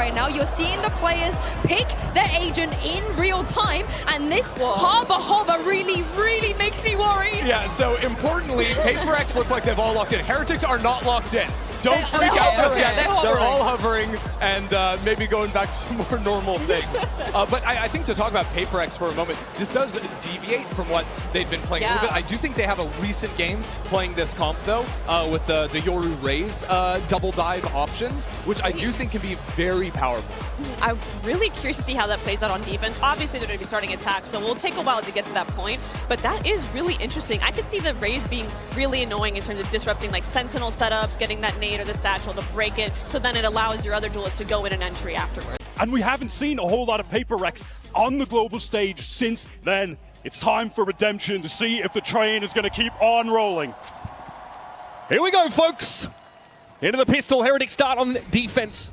right now. You're seeing the players pick their agent in real time, and this hover really makes me worry. Yeah, so importantly, PRX look like they've all locked in. Heretics are not locked in. Don't freak out just yet. They're all hovering and maybe going back to some more normal things. But I think to talk about PRX for a moment, this does deviate from what they've been playing a little bit. I do think they have a recent game playing this comp, though, with the Yoru Raze double dive options, which I do think can be very powerful. I'm really curious to see how that plays out on defense. Obviously, they're going to be starting attack, so we'll take a while to get to that point. But that is really interesting. I could see the Raze being really annoying in terms of disrupting like Sentinel setups, getting that nade or the satchel to break it, so then it allows your other duelists to go in an entry afterwards. And we haven't seen a whole lot of PRX on the global stage since then. It's time for redemption to see if the train is going to keep on rolling. Here we go, folks. Into the pistol, Heretics start on defense.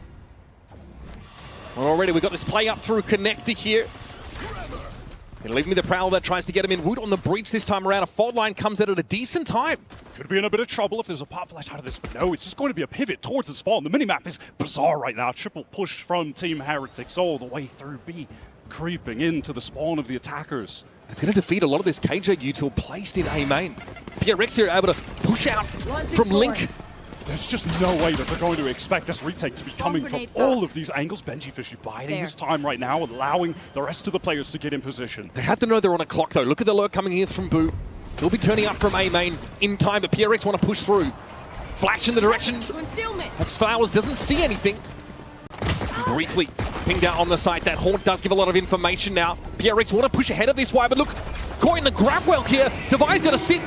Well, already we've got this play up through connector here. It'll leave me the Prowler that tries to get him in. Wood on the breach this time around. A fault line comes out at a decent time. Could be in a bit of trouble if there's a pop flash out of this, but no, it's just going to be a pivot towards the spawn. The minimap is bizarre right now. Triple push from Team Heretics all the way through B, creeping into the spawn of the attackers. It's going to defeat a lot of this KJ util placed in A main. PRX here able to push out from Link. There's just no way that they're going to expect this retake to be coming from all of these angles. Benji Fishy biding his time right now, allowing the rest of the players to get in position. They have to know they're on a clock, though. Look at the lurk coming here from Boo. They'll be turning up from A main in time, but PRX want to push through. Flash in the direction. Flowers doesn't see anything. Briefly pinged out on the site. That haunt does give a lot of information now. PRX want to push ahead of this wire, but look, caught in the grab well here. Devi's got to sit.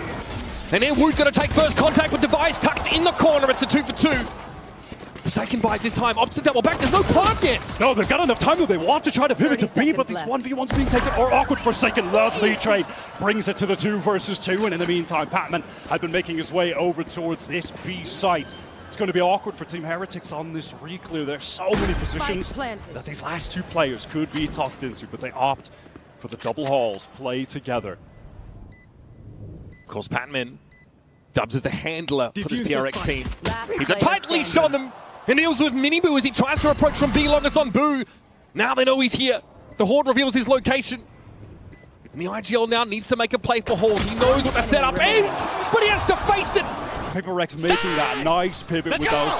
And then Wood's going to take first contact with Device tucked in the corner. It's a 2 for 2. Forsaken buys his time. Opts to double back. There's no plant yet. No, they've got enough time though. They want to try to pivot to B, but these 1v1s being taken are awkward. Forsaken, lovely trade. Brings it to the 2 versus 2. And in the meantime, Patman had been making his way over towards this B site. It's going to be awkward for Team Heretics on this reclear. There's so many positions that these last 2 players could be tucked into, but they opt for the double halls, play together. Of course, Patman dubs as the handler for this PRX team. He's a tight leash on them and deals with Miniboo as he tries to approach from B long. It's on Boo. Now they know he's here. The Horde reveals his location. And the IGL now needs to make a play for Horde. He knows what the setup is, but he has to face it. PRX making that nice pivot with those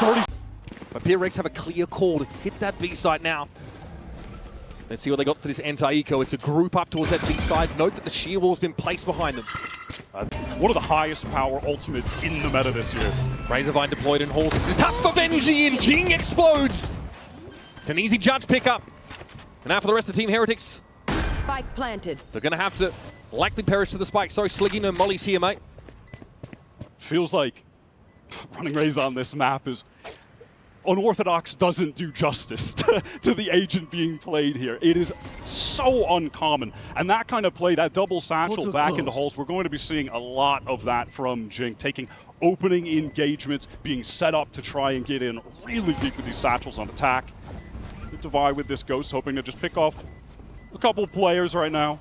30. But PRX have a clear call to hit that B site now. Let's see what they got for this anti-eco. It's a group up towards that B side. Note that the shear wall's been placed behind them. One of the highest power ultimates in the meta this year. Razorvine deployed in Halls. This is tough for Benji, and Jing explodes. It's an easy judge pickup. And now for the rest of Team Heretics. Spike planted. They're going to have to likely perish to the spike. Sorry, Sliggy, no Molly's here, mate. Feels like running Raze on this map is unorthodox, doesn't do justice to the agent being played here. It is so uncommon. And that kind of play, that double satchel back into Halls, we're going to be seeing a lot of that from Jing, taking opening engagements, being set up to try and get in really deep with these satchels on attack. Devi with this Ghost, hoping to just pick off a couple players right now.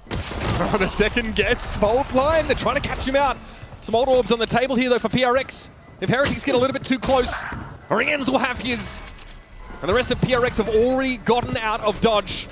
On a second guess, fault line, they're trying to catch him out. Some old orbs on the table here though for PRX. If Heretics get a little bit too close, Oriens will have his. And the rest of PRX have already gotten out of dodge.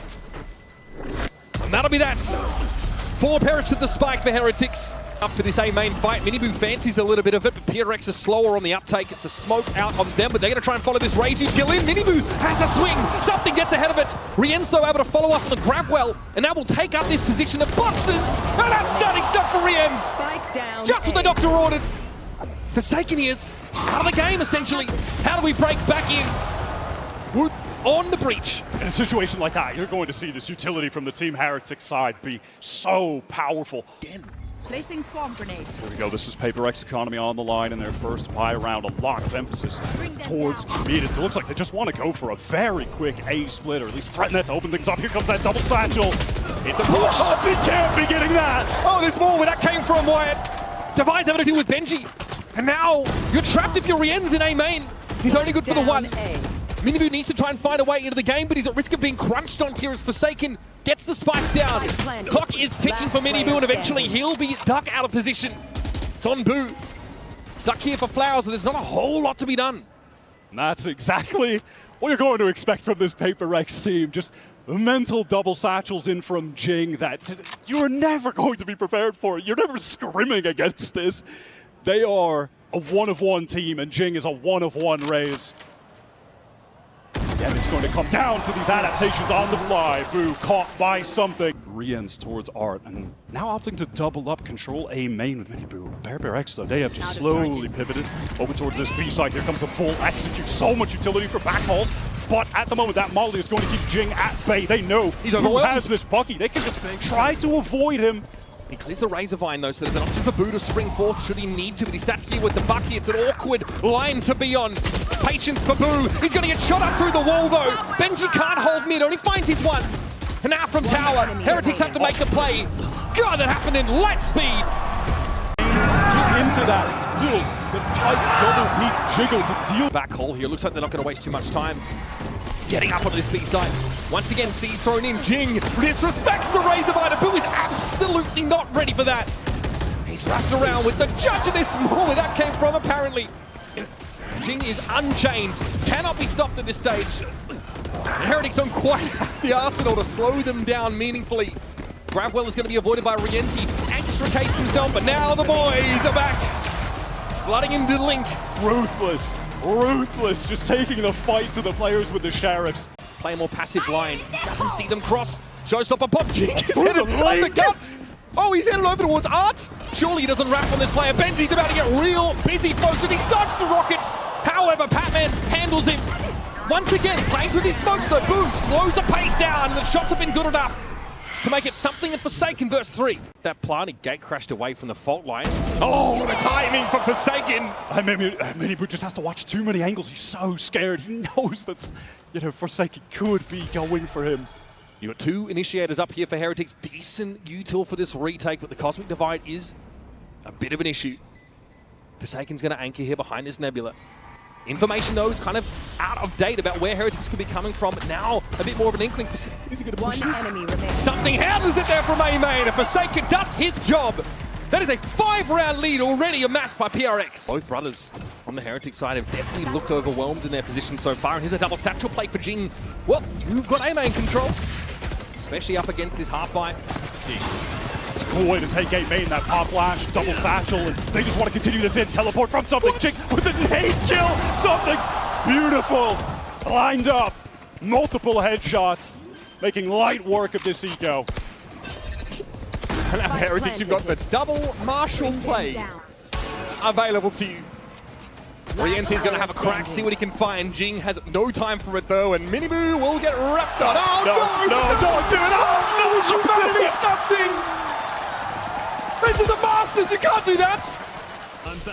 And that'll be that. 4 perish to the spike for Heretics. Up for this A main fight. Miniboo fancies a little bit of it, but PRX is slower on the uptake. It's a smoke out on them, but they're going to try and follow this Raze util in. Miniboo has a swing. Something gets ahead of it. Rien's though able to follow up on the grab well, and now will take up this position of boxes. And that's stunning stuff for Rien's. Spike down. Just what the doctor ordered. Forsaken he is out of the game, essentially. How do we break back in? Wood on the breach. In a situation like that, you're going to see this utility from the Team Heretics side be so powerful. Again. Placing swamp grenade. Here we go. This is PRX economy on the line in their first buy round. A lot of emphasis towards mid. It looks like they just want to go for a very quick A split, or at least threaten that to open things up. Here comes that double satchel. Hit the push. Oh, he can't be getting that. Oh, there's more where that came from, Wyatt. Devi's having to deal with Benji. And now you're trapped if you're Rien's in A main. He's only good for the 1. Miniboo needs to try and find a way into the game, but he's at risk of being crunched on here as Forsaken gets the spike down. Clock is ticking for Miniboo, and eventually he'll be stuck out of position. It's on Boo. Stuck here for Flowers, and there's not a whole lot to be done. And that's exactly what you're going to expect from this PRX team. Just mental double satchels in from Jing that you're never going to be prepared for. You're never scrimming against this. They are a one-of-one team, and Jing is a one-of-one Raze. Again, it's going to come down to these adaptations on the fly. Boo caught by something. Re-ends towards Art, and now opting to double up control A main with Miniboo. PRX, though, they have just slowly pivoted over towards this B side. Here comes a full execute. So much utility for backhauls, but at the moment, that Molly is going to keep Jing at bay. They know he's who has this Bucky. They can just try to avoid him. He clears the Razor Vine though, so there's an option for Boo to spring forth should he need to, but he's sat here with the Bucky. It's an awkward line to be on. Patience for Boo. He's going to get shot up through the wall though. Benji can't hold mid, only finds his one. And now from tower, Heretics have to make the play. God, that happened in light speed. Get into that little tight double peak jiggle to deal. Back hole here, looks like they're not going to waste too much time. Getting up onto this B side. Once again, C's thrown in. Jing disrespects the Razor Vine. Boo is absolutely not ready for that. He's wrapped around with the judge of this moment where that came from, apparently. Jing is unchained. Cannot be stopped at this stage. And Heretics don't quite have the arsenal to slow them down meaningfully. Grabwell is going to be avoided by Rienzi. Extricates himself, but now the boys are back. Flooding into Link. Ruthless. Ruthless, just taking the fight to the players with the Sheriffs. Play a more passive line. He doesn't see them cross. Showstopper pop. Jing is headed on the guts. Oh, he's headed over towards Art. Surely he doesn't wrap on this player. Benji's about to get real busy, folks, and he's dodged the rockets. However, Patman handles him. Once again, playing through these smokes, though. Boo slows the pace down, and the shots have been good enough to make it something in Forsaken verse 3. That planted gate crashed away from the fault line. Oh, the timing for Forsaken! Miniboo just has to watch too many angles. He's so scared. He knows that's, Forsaken could be going for him. You got two initiators up here for Heretics. Decent util for this retake, but the Cosmic Divide is a bit of an issue. Forsaken's going to anchor here behind this Nebula. Information, though, is kind of out of date about where Heretics could be coming from. Now, a bit more of an inkling. Is he going to push this? Something handles it there from A-Main, and Forsaken does his job. That is a 5-round lead already amassed by PRX. Both brothers on the Heretic side have definitely looked overwhelmed in their position so far, and here's a double satchel play for Jing. Well, you've got A-Main control, especially up against this half-bite. It's a cool way to take A-Main, that pop flash, double satchel, and they just want to continue this in. Teleport from something. Jing with a nade kill, something beautiful. Lined up, multiple headshots, making light work of this eco. And now Heretics, you've got the double Marshall play available to you. Rienzi's going to have a crack, see what he can find. Jing has no time for it though, and Miniboo will get wrapped up. Oh no, don't do it! Oh no, you better be something! This is a Masters, you can't do that!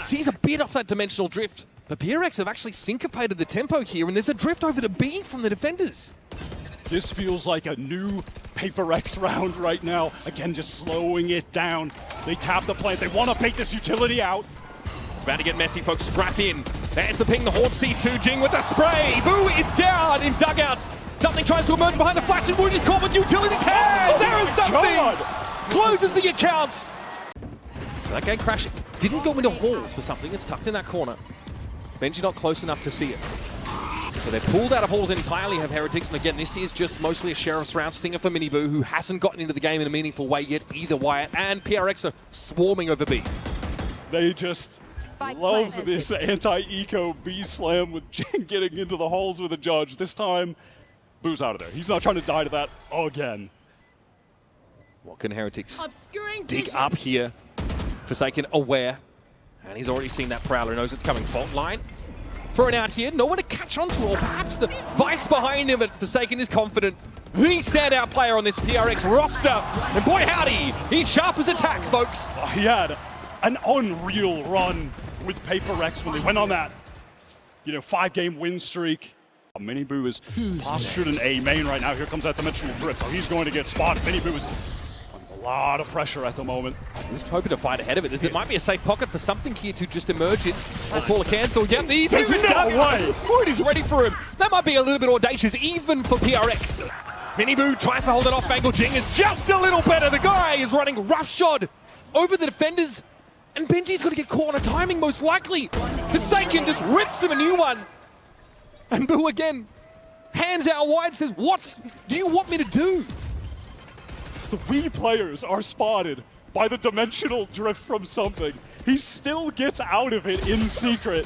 Sees a bit off that dimensional drift. The PRX have actually syncopated the tempo here, and there's a drift over to B from the defenders. This feels like a new PRX round right now. Again, just slowing it down. They tap the plant. They want to bait this utility out. It's about to get messy, folks. Strap in. There's the ping. The Horde sees 2. Jing with the spray. Boo is down in dugout. Something tries to emerge behind the flash, and Wound is caught with utility's hands. There is something. Closes the account. So that gate crash didn't go into halls for something. It's tucked in that corner. Benji not close enough to see it. So they're pulled out of halls entirely, have Heretics, and again, this is just mostly a Sheriff's round stinger for Miniboo, who hasn't gotten into the game in a meaningful way yet either. Wyatt and PRX are swarming over B. They just love this anti-eco B-slam with Jing getting into the halls with a judge. This time, Boo's out of there. He's not trying to die to that again. What can Heretics dig up here? Forsaken aware, and he's already seen that Prowler, knows it's coming. Fault line. Thrown out here, no one to catch onto, or perhaps the vice behind him, but Forsaken is confident. The standout player on this PRX roster, and boy howdy, he's sharp as attack, folks. He had an unreal run with PRX when they went on that, 5-game win streak. Miniboo is postured in A-Main right now. Here comes that dimensional drift, so he's going to get spotted. Miniboo is under a lot of pressure at the moment. Just hoping to fight ahead of it. There might be a safe pocket for something here to just emerge in. We'll call a cancel. Yep, he's in the way. Wood is ready for him. That might be a little bit audacious, even for PRX. Miniboo tries to hold it off. Angle. Jing is just a little better. The guy is running roughshod over the defenders. And Benji's going to get caught on a timing, most likely. Forsaken just rips him a new one. And Boo again hands out wide, says, what do you want me to do? 3 players are spotted by the dimensional drift from something. He still gets out of it in secret.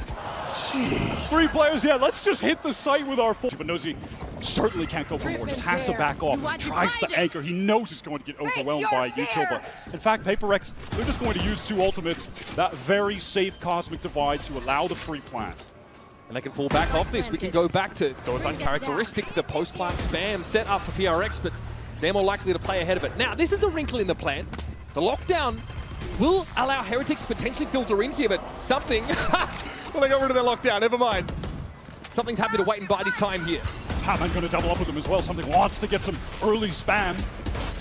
Jeez. 3 players, yeah, let's just hit the site with our full. But knows he certainly can't go for more, just has to back off. He tries to anchor, he knows he's going to get overwhelmed by Neutral, but in fact, PRX, they're just going to use 2 ultimates, that very safe Cosmic Divide to allow the free plants. And they can fall back off this. We can go back to, though it's uncharacteristic, the post-plant spam set up for PRX, but they're more likely to play ahead of it. Now, this is a wrinkle in the plan. The lockdown will allow Heretics to potentially filter in here, but something... well, they got rid of their lockdown, never mind. Something's happy to wait and bide his time here. Patman going to double up with him as well. Something wants to get some early spam.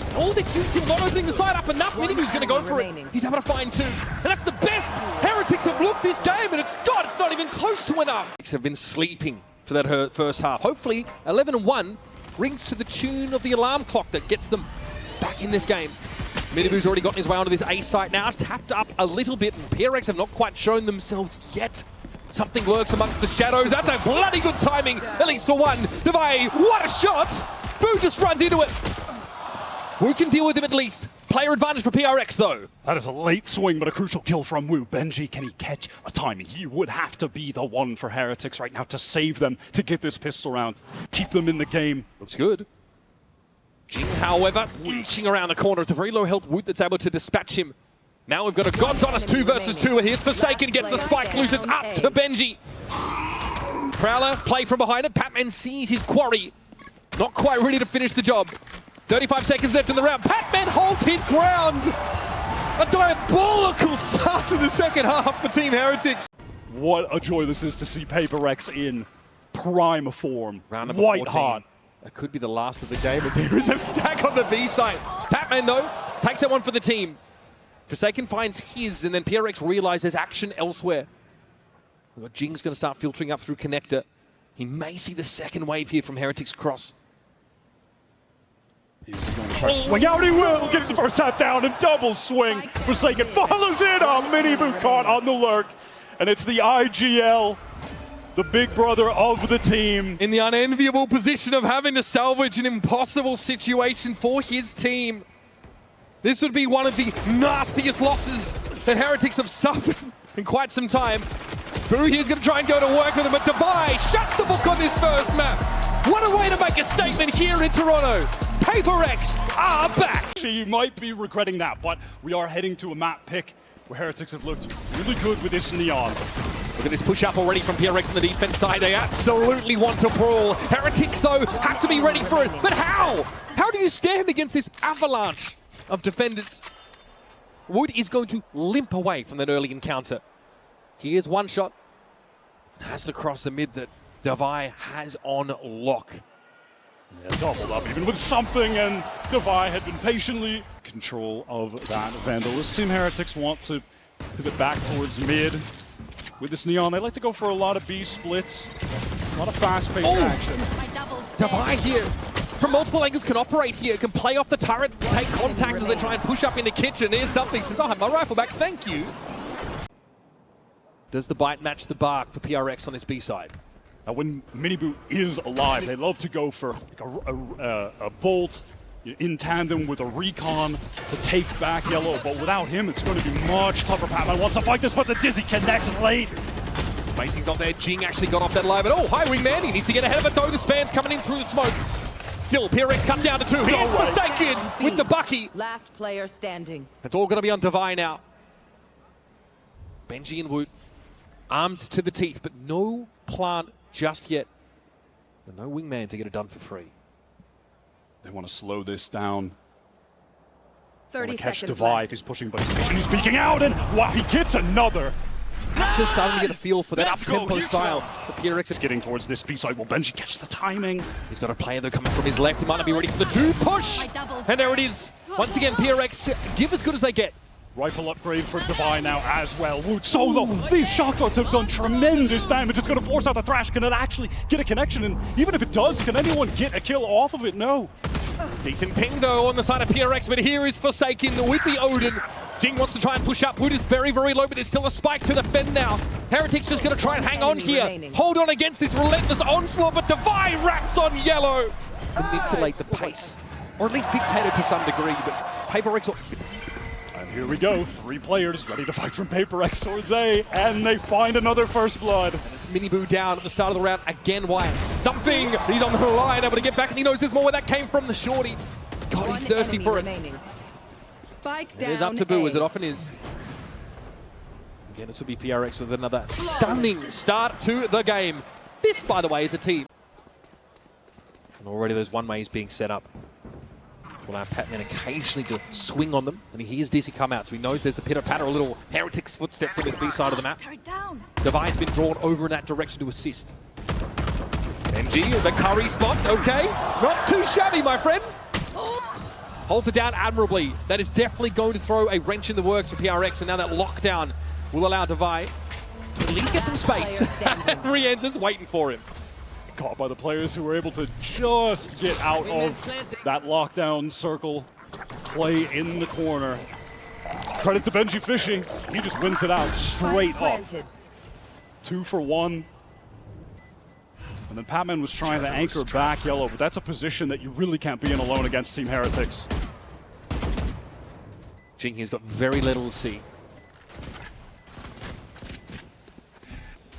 And all this youth team not opening the side up enough. Minimu's going to go for it. He's able to find 2. And that's the best Heretics have looked this game, and it's not even close to enough. Heretics have been sleeping for that first half. Hopefully, 11-1 rings to the tune of the alarm clock that gets them back in this game. Minimu's already gotten his way onto this A site now, tapped up a little bit, and PRX have not quite shown themselves yet. Something lurks amongst the shadows. That's a bloody good timing, at least for one. Devay, what a shot! Boo just runs into it. Wu can deal with him at least. Player advantage for PRX though. That is a late swing, but a crucial kill from Wu. Benji, can he catch a timing? He would have to be the one for Heretics right now to save them, to get this pistol round, keep them in the game. Looks good. Jing, however, reaching around the corner. It's a very low health Woot that's able to dispatch him. Now we've got a God's Honest 2 versus 2, and here's Forsaken, gets the spike loose. It's up to Benji. Prowler, play from behind it. Patman sees his quarry. Not quite ready to finish the job. 35 seconds left in the round. Patman holds his ground. A diabolical start to the second half for Team Heretics. What a joy this is to see PRX in prime form. Round number White 14. hot. That could be the last of the game, but there is a stack on the B side. Patman, though, takes that one for the team. Forsaken finds his, and then PRX realizes action elsewhere. We've got Jing's going to start filtering up through Connector. He may see the second wave here from Heretics Cross. He's going to try to swing out, he will! Gets the first tap down and double swing. Forsaken follows in on Minibu caught on the lurk. And it's the IGL, the big brother of the team. In the unenviable position of having to salvage an impossible situation for his team. This would be one of the nastiest losses that Heretics have suffered in quite some time. Boo here's going to try and go to work with him, but Devay shuts the book on this first map. What a way to make a statement here in Toronto. PRX are back. You might be regretting that, but we are heading to a map pick where Heretics have looked really good with this Neon. Look at this push up already from PRX on the defense side. They absolutely want to brawl. Heretics, though, have to be ready for it. But how? How do you stand against this avalanche of defenders? Wood is going to limp away from that early encounter. Here's one shot. Has to cross the mid that Devay has on lock. Yeah, doubled up even with something, and Devay had been patiently control of that Vandal. This Team Heretics want to pivot back towards mid. With this Neon, they like to go for a lot of B splits, a lot of fast-paced action. Devay here, from multiple angles, can operate here, can play off the turret, take contact as they try and push up in the kitchen. Here's something, says, I'll have my rifle back, thank you. Does the bite match the bark for PRX on this B side? Now, when Minibu is alive, they love to go for like a bolt in tandem with a recon to take back Yellow, but without him, it's going to be much tougher. Patman wants to fight this, but the Dizzy connects late. Macy's not there. Jing actually got off that line, but oh, high wingman. He needs to get ahead of it, though. The spam's coming in through the smoke. Still, PRX cut down to 2. Here's Forsaken with the Bucky. Last player standing. It's all going to be on Devay now. Benji and Woot armed to the teeth, but no plant just yet. And no wingman to get it done for free. They want to slow this down. 30 catch seconds Devay left. if he's pushing, but he's peeking out, and wow, he gets another. Just starting to get a feel for that up-tempo style. The PRX is Getting towards this B side. Will Benji catch the timing? He's got a player though coming from his left. He might not be ready for the 2 push. And there it is. Once again, PRX give as good as they get. Rifle upgrade for Devay now as well. Woot solo. These shock darts have done tremendous damage. It's going to force out the Thrash. Can it actually get a connection? And even if it does, can anyone get a kill off of it? No. Decent ping though on the side of PRX, but here is Forsaken with the Odin. Jing wants to try and push up. Wood is very, very low, but there's still a spike to defend now. Heretics just going to try and hang on here. Hold on against this relentless onslaught, but Divide wraps on yellow. Manipulate the pace, or at least dictate it to some degree, but PRX... And here we go, 3 players ready to fight from PRX towards A, and they find another first blood. It's Miniboo down at the start of the round again. Wyatt, something, he's on the line, able to get back, and he knows there's more where that came from, the shorty. God, he's thirsty for it. Spike It down. is up to Boo, A. as it often is. Again, this will be PRX with another stunning start to the game. This, by the way, is a team. And already those one-ways being set up. Will allow Patman occasionally to swing on them. And he hears Dizzy come out, so he knows there's the pitter-patter, a little Heretics footsteps on this B side of the map. Devi's been drawn over in that direction to assist. Benji, the curry spot, okay. Not too shabby, my friend. Holds it down admirably. That is definitely going to throw a wrench in the works for PRX, and now that lockdown will allow Devi to at least get some space. And Rienz is waiting for him. Caught by the players who were able to just get out of that lockdown circle. Play in the corner. Credit to Benji Fishy. He just wins it out straight up. 2 for 1. And then Patman was trying to anchor back yellow, but that's a position that you really can't be in alone against Team Heretics. Jing has got very little to see.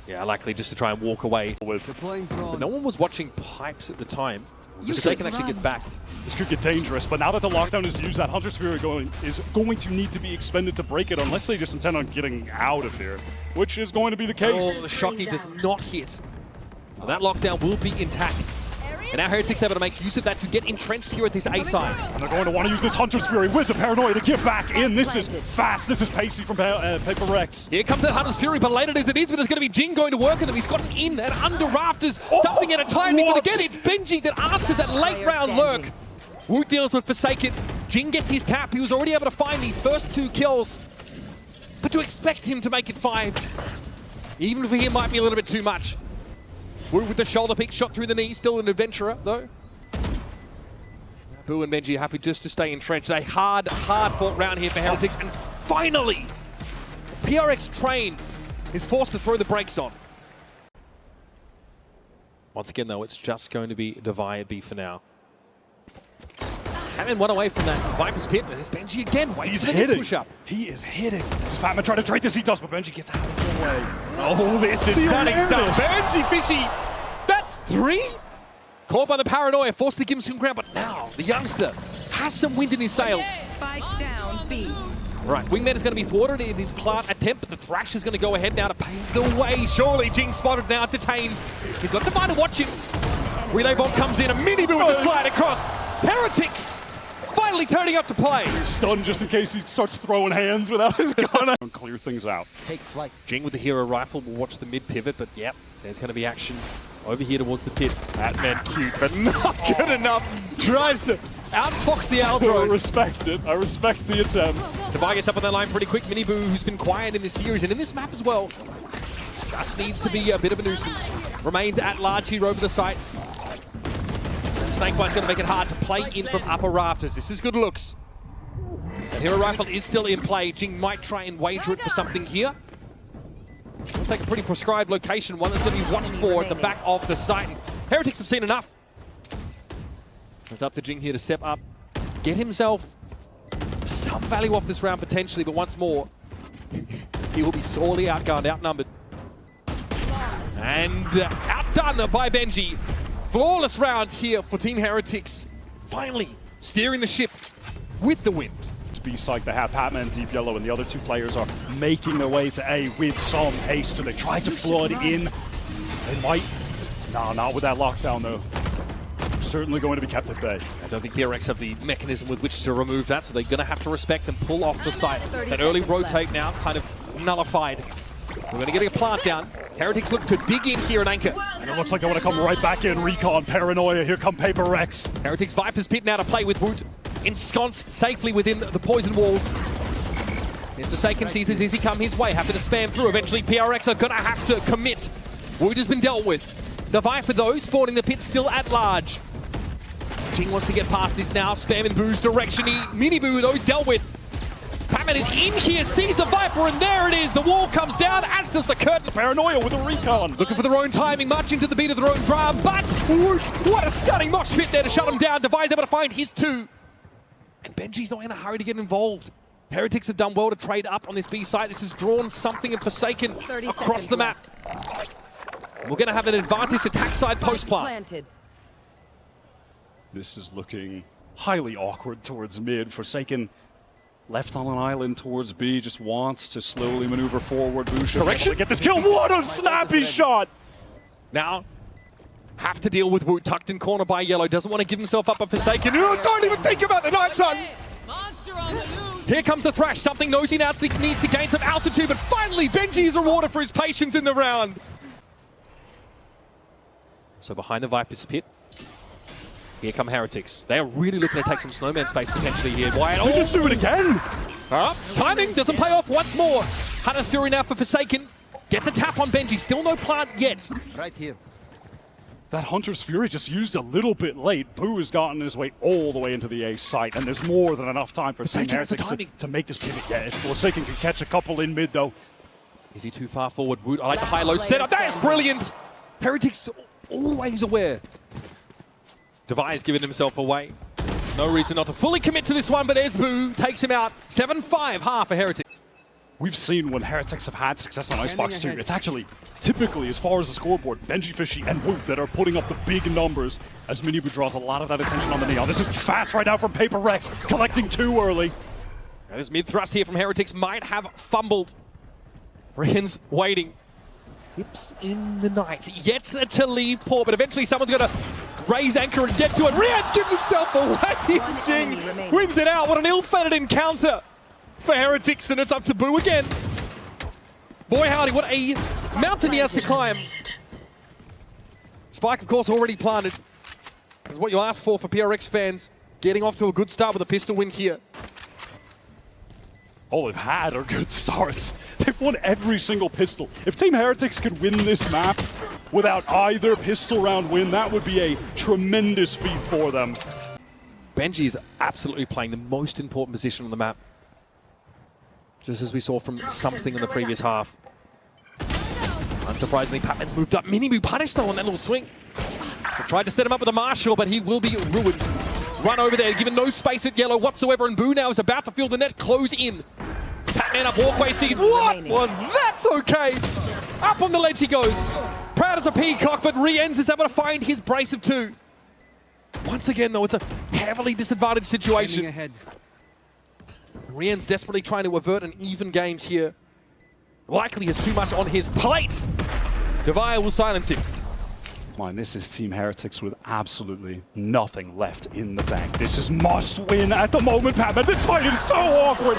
Yeah, likely just to try and walk away. But no one was watching Pipes at the time. Mistaken actually gets back. This could get dangerous, but now that the lockdown is used, that Hunter Sphere is going to need to be expended to break it, unless they just intend on getting out of here, which is going to be the case. Oh, the Shocky does not hit. Well, that lockdown will be intact. And now Heretics able to make use of that to get entrenched here at this A side. And they're going to want to use this Hunter's Fury with the Paranoia to get back in. This is fast. This is pacey from PRX. Here comes that Hunter's Fury, belated as it is, but it's going to be Jing going to work with him. He's gotten in and under rafters. Something at a time. They're going to get it. It's Benji that answers that late round lurk. Wu deals with Forsaken. Jing gets his tap. He was already able to find these first 2 kills. But to expect him to make it 5, even for him, might be a little bit too much. Wu with the shoulder pick, shot through the knee, still an adventurer though. Boo and Benji happy just to stay entrenched. A hard fought round here for Heretics, and finally, PRX train is forced to throw the brakes on. Once again though, it's just going to be Devi at B for now. Patman one away from that Viper's pit, and there's Benji again. He's hitting. Push up. He is hitting. Just Patman trying to trade this E-Toss, but Benji gets out of the way. Oh, this is stunning stuff. Benji Fishy, that's 3? Caught by the Paranoia, forced to give him some ground, but now the youngster has some wind in his sails. Spike down B. Right, Wingman is going to be thwarted in his plant attempt, but the Thrash is going to go ahead now to pave the way. Surely Jing spotted now, detained. He's got Divine to watch him. Relay Bomb comes in, a Miniboo with the slide across. Heretics finally turning up to play. Stunned just in case he starts throwing hands without his gun. Clear things out. Take flight. Jing with the hero rifle will watch the mid pivot, but yep, there's going to be action over here towards the pit. That man cute, but not good enough. Tries to outfox the Aldro. I respect it. I respect the attempt. Devi gets up on that line pretty quick. Miniboo, who's been quiet in this series and in this map as well, just needs to be a bit of a nuisance. Remains at large here over the site. Snakebite's going to make it hard to play in from upper rafters. This is good looks. The hero rifle is still in play. Jing might try and wager it for something here. We'll take a pretty prescribed location, one that's going to be watched for at the back of the site. Heretics have seen enough. It's up to Jing here to step up, get himself some value off this round potentially, but once more, he will be sorely outgunned, outnumbered. And outdone by Benji. Flawless round here for Team Heretics. Finally steering the ship with the wind. B-side, they have Patman deep yellow, and the other 2 players are making their way to A with some haste. So they tried to flood in. They might. No, not with that lockdown though. Certainly going to be kept at bay. I don't think PRX have the mechanism with which to remove that, so they're going to have to respect and pull off the site. That early rotate now kind of nullified. We're going to get a plant down. Heretics look to dig in here and anchor. And it looks like they want to come right back in. Recon, Paranoia, here come PRX. Heretics Viper's pit now to play with Woot. Ensconced safely within the poison walls. There's Forsaken, sees this easy come his way. Happy to spam through. Eventually PRX are going to have to commit. Woot has been dealt with. The Viper though, spawning the pit still at large. Jing wants to get past this now. Spam in Boo's direction. Miniboo though dealt with. Patman is in here, sees the Viper, and there it is. The wall comes down, as does the curtain. Paranoia with a recon. Looking for their own timing, marching to the beat of their own drum, but Woot, what a stunning mosh pit there to shut him down. Devi's able to find his two. And Benji's not in a hurry to get involved. Heretics have done well to trade up on this B site. This has drawn something in Forsaken across the map. We're going to have an advantage attack side post-plant. Planted. This is looking highly awkward towards mid. Forsaken left on an island towards B, just wants to slowly maneuver forward. Busha Correction. get this kill. What a snappy shot! Now, have to deal with Woot, tucked in corner by Yellow. Doesn't want to give himself up a Forsaken. Oh, don't even think about the knife, son! Here comes the Thrash. Something Nosy now needs to gain some altitude, but finally Benji is rewarded for his patience in the round. So behind the Viper's pit, here come Heretics. They are really looking to take some snowman space potentially here. Wyatt, They just do it again! timing doesn't pay off once more. Hunter's Fury now for Forsaken. Gets a tap on Benji. Still no plant yet. Right here. That Hunter's Fury just used a little bit late. Boo has gotten his way all the way into the A site, and there's more than enough time for Forsaken has the Heretics timing. to make this pivot. Yeah, if Forsaken can catch a couple in mid, though. Is he too far forward? Woot, I like the high-low setup. That is brilliant. Heretics always aware. Devi's giving himself away. No reason not to fully commit to this one, but there's Boo. Takes him out. 7-5 half for Heretics. We've seen when Heretics have had success on Icebox too. It's actually typically, as far as the scoreboard, Benji, Fishy, and Woot that are putting up the big numbers as Minibu draws a lot of that attention on the Neon. This is fast right now from PRX, collecting too early. Now this mid-thrust here from Heretics might have fumbled. Rian's waiting. Whips in the night. Yet to leave Paul, but eventually someone's going to raise anchor and get to it. Rian gives himself away. Jing wins it out. What an ill-fated encounter for Heretics, and it's up to Boo again. Boy howdy, what a mountain he has to climb. Spike, of course, already planted. This is what you ask for PRX fans. Getting off to a good start with a pistol win here. All they've had are good starts. They've won every single pistol. If Team Heretics could win this map without either pistol round win, that would be a tremendous feat for them. Benji is absolutely playing the most important position on the map. Just as we saw from something in the previous half. Unsurprisingly, Patman's moved up. Minimu punished though on that little swing. They tried to set him up with a Marshall, but he will be ruined. Run over there, given no space at Yellow whatsoever, and Boo now is about to feel the net close in. Patman up walkway sees, what was that? Okay. Up on the ledge he goes. Proud as a peacock, but Rienz is able to find his brace of two. Once again though, it's a heavily disadvantaged situation. Rien's desperately trying to avert an even game here. Likely has too much on his plate. Devaya will silence him. Mine, this is Team Heretics with absolutely nothing left in the bank. This is must win at the moment, Patman. This fight is so awkward.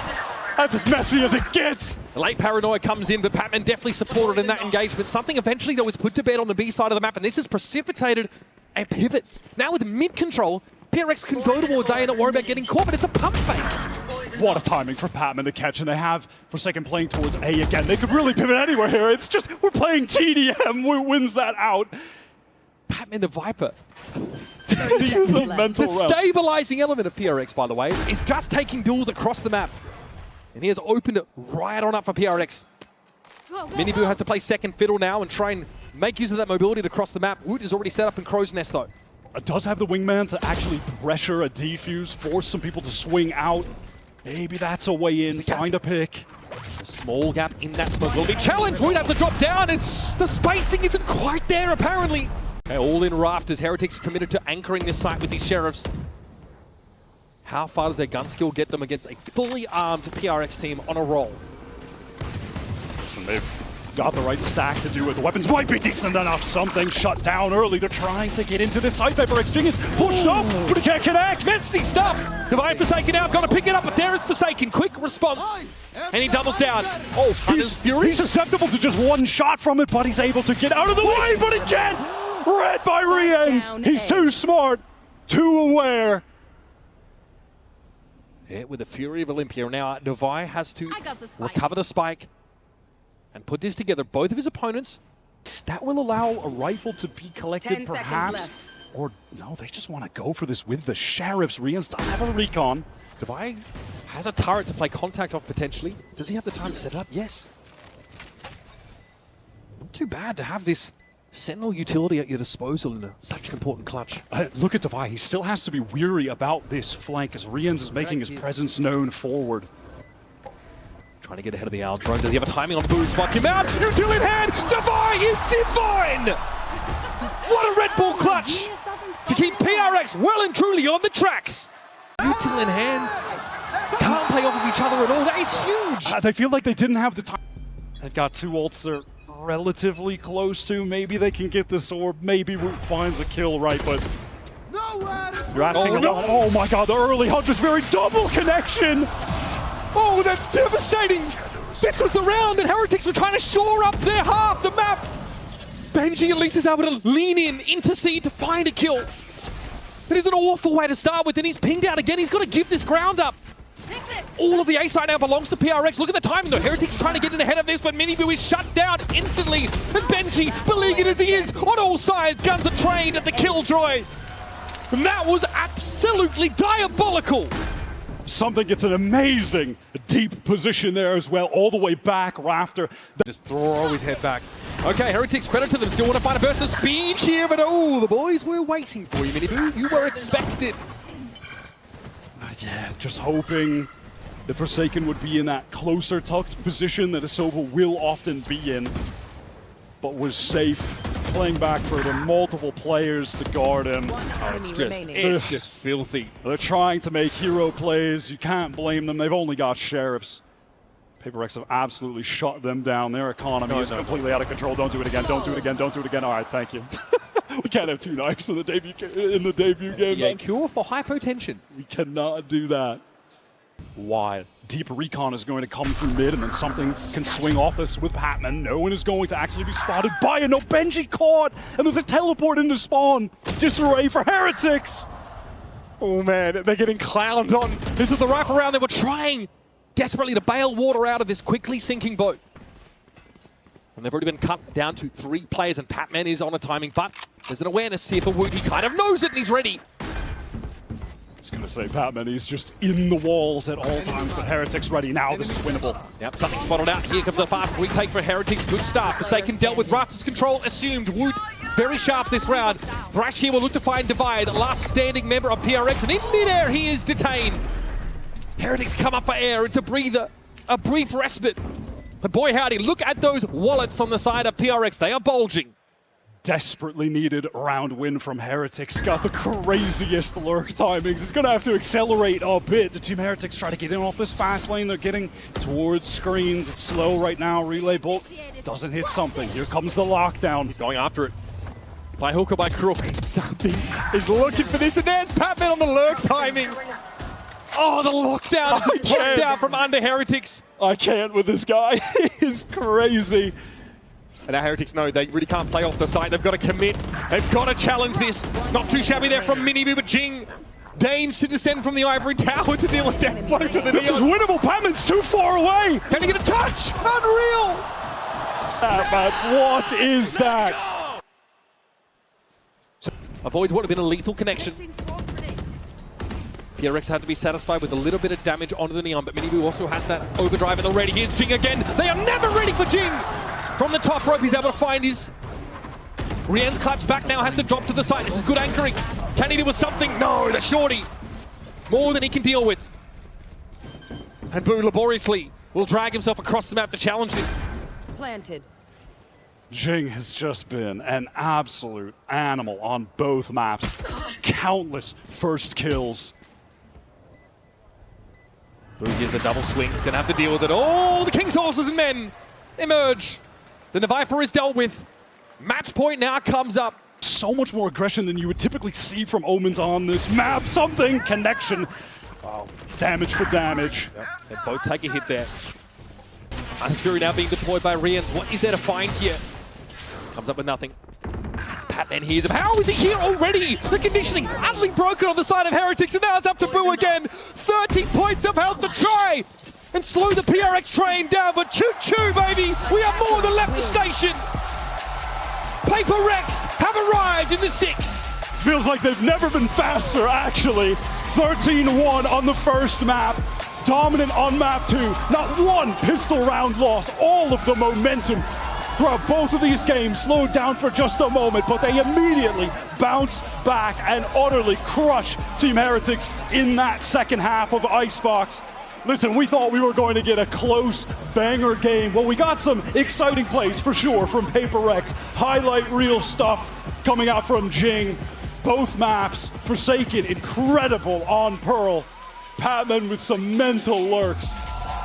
That's as messy as it gets. The late Paranoia comes in, but Patman definitely supported in that engagement. Something eventually that was put to bed on the B side of the map, and this has precipitated a pivot. Now with mid control, PRX can go towards A and not worry about getting caught, but it's a pump fake. What a timing for Patman to catch, and they have Forsaken playing towards A again. They could really pivot anywhere here. It's just, we're playing TDM. Who wins that out? Patman the Viper. This is a mental The realm. stabilizing element of PRX, by the way, is just taking duels across the map. And he has opened it right on up for PRX. Minibu has to play second fiddle now and try and make use of that mobility to cross the map. Woot is already set up in Crow's Nest, though. It does have the wingman to actually pressure a defuse, force some people to swing out. Maybe that's a way in, find a pick. A small gap in that smoke will be challenged. Woot has to drop down, and the spacing isn't quite there, apparently. Okay, all in rafters. Heretics committed to anchoring this site with these sheriffs. How far does their gun skill get them against a fully armed PRX team on a roll? Listen, they've got the right stack to do it. The weapons might be decent enough. Something shut down early. They're trying to get into this site. PRX Jing is pushed up, but he can't connect. Messy stuff! Divine Forsaken now, got to pick it up, but there is Forsaken. Quick response, and he doubles down. Oh, He's susceptible to just one shot from it, but he's able to get out of the way, but he can't! Read by Rienz! He's too smart, too aware. Yeah, with the Fury of Olympia. Now, Devi has to recover the spike and put this together. Both of his opponents. That will allow a rifle to be collected, 10 seconds perhaps. left. Or, no, they just want to go for this with the sheriffs. Rienz does have a recon. Devi Has a turret to play contact off potentially. Does he have the time to set it up? Yes. Not too bad to have this Sentinel utility at your disposal in such an important clutch. Look at Devi. He still has to be weary about this flank as Rians is making his presence known forward. Trying to get ahead of the Owl drone. Does he have a timing on Boo? Spots him out. Util in hand. Devi is divine. What a Red Bull clutch to keep PRX well and truly on the tracks. Util in hand. Can't play off of each other at all. That is huge. They feel like they didn't have the time. They've got two ults they're relatively close to. Maybe they can get this orb. Maybe Root finds a kill, right? But you're asking oh my god, the early Hunter's very double connection. Oh, that's devastating. This was the round that Heretics were trying to shore up their half the map. Benji at least is able to lean in, intercede to find a kill. That is an awful way to start with, and he's pinged out again. He's got to give this ground up. All of the ace right now belongs to PRX. Look at the timing though. Heretics trying to get in ahead of this, but Miniboo is shut down instantly. And Benji, beleaguered as he is, on all sides, guns are trained at the killjoy. And that was absolutely diabolical. Something gets an amazing deep position there as well, all the way back, Rafter. Just throw his head back. Okay, Heretics, credit to them. Still want to find a burst of speed here, but oh, the boys were waiting for you, Miniboo. You were expected. Yeah, just hoping the Forsaken would be in that closer tucked position that Asoba will often be in, but was safe, playing back for the multiple players to guard him. Oh, it's just filthy. They're trying to make hero plays. You can't blame them. They've only got sheriffs. PRX have absolutely shut them down. Their economy is completely out of control. Don't do it again. Don't do it again. Don't do it again. All right, thank you. We can't have two knives in the debut game. Yeah, cure for hypotension. We cannot do that. Why? Deep recon is going to come through mid, and then something can swing off this with Patman. No one is going to actually be spotted by it. No, Benji caught, and there's a teleport into spawn. Disarray for Heretics. Oh man, they're getting clowned on. This is the rifle round. They were trying desperately to bail water out of this quickly sinking boat. And they've already been cut down to 3 players, and Patman is on a timing, but there's an awareness here for Woot. He kind of knows it, and he's ready. I was going to say, Patman, he's just in the walls at all times, but Heretics ready now. This is winnable. Yep, something spotted out. Here comes a fast retake for Heretics. Good start. Forsaken dealt with Raptor's control, assumed. Woot very sharp this round. Thrash here will look to find Divide, the last standing member of PRX, and in midair he is detained. Heretics come up for air. It's a breather, a brief respite. But boy howdy, look at those wallets on the side of PRX. They are bulging. Desperately needed round win from Heretics. It's got the craziest lurk timings. It's going to have to accelerate a bit. The Team Heretics try to get in off this fast lane. They're getting towards screens. It's slow right now. Relay bolt doesn't hit something. Here comes the lockdown. He's going after it. By hook or by crook. Something is looking for this, and there's Patman on the lurk timing. Oh, the lockdown is popped out from under Heretics. I can't with this guy. He's crazy. And our Heretics know they really can't play off the site. They've got to commit. They've got to challenge this. Not too shabby there from Miniboo, but Jing deigns to descend from the ivory tower to deal a death blow to the This is winnable. Patman's too far away. Can he get a touch? Unreal. What is that? So, avoids what would have been a lethal connection. PRX had to be satisfied with a little bit of damage onto the Neon, but Miniboo also has that overdrive and already. Here's Jing again. They are never ready for Jing. From the top rope, he's able to find his... Rien's claps back now, has to drop to the side. This is good anchoring. Can he do with something? No, the shorty. More than he can deal with. And Boo laboriously will drag himself across the map to challenge this. Planted. Jing has just been an absolute animal on both maps. Countless first kills. Boo gives a double swing. He's going to have to deal with it. Oh, the King's horses and men emerge. Then the Viper is dealt with. Match point now comes up. So much more aggression than you would typically see from Omens on this map. Something. Connection. Oh, damage for damage. Yep. They both take a hit there. Ice Fury now being deployed by Rians. What is there to find here? Comes up with nothing. Patman hears him. How is he here already? The conditioning utterly broken on the side of Heretics, and now it's up to Boo again. 30 points of health to try and slow the PRX train down, but choo-choo, baby! We have more than left the station! PRX have arrived in the 6. Feels like they've never been faster, actually. 13-1 on the first map. dominant on map 2. Not one pistol round loss. All of the momentum throughout both of these games slowed down for just a moment, but they immediately bounce back and utterly crush Team Heretics in that second half of Icebox. Listen, we thought we were going to get a close banger game. Well, we got some exciting plays for sure from PRX. Highlight reel stuff coming out from Jing. Both maps, Forsaken, incredible on Pearl. Patman with some mental lurks.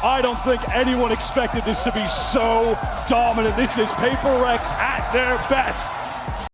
I don't think anyone expected this to be so dominant. This is PRX at their best.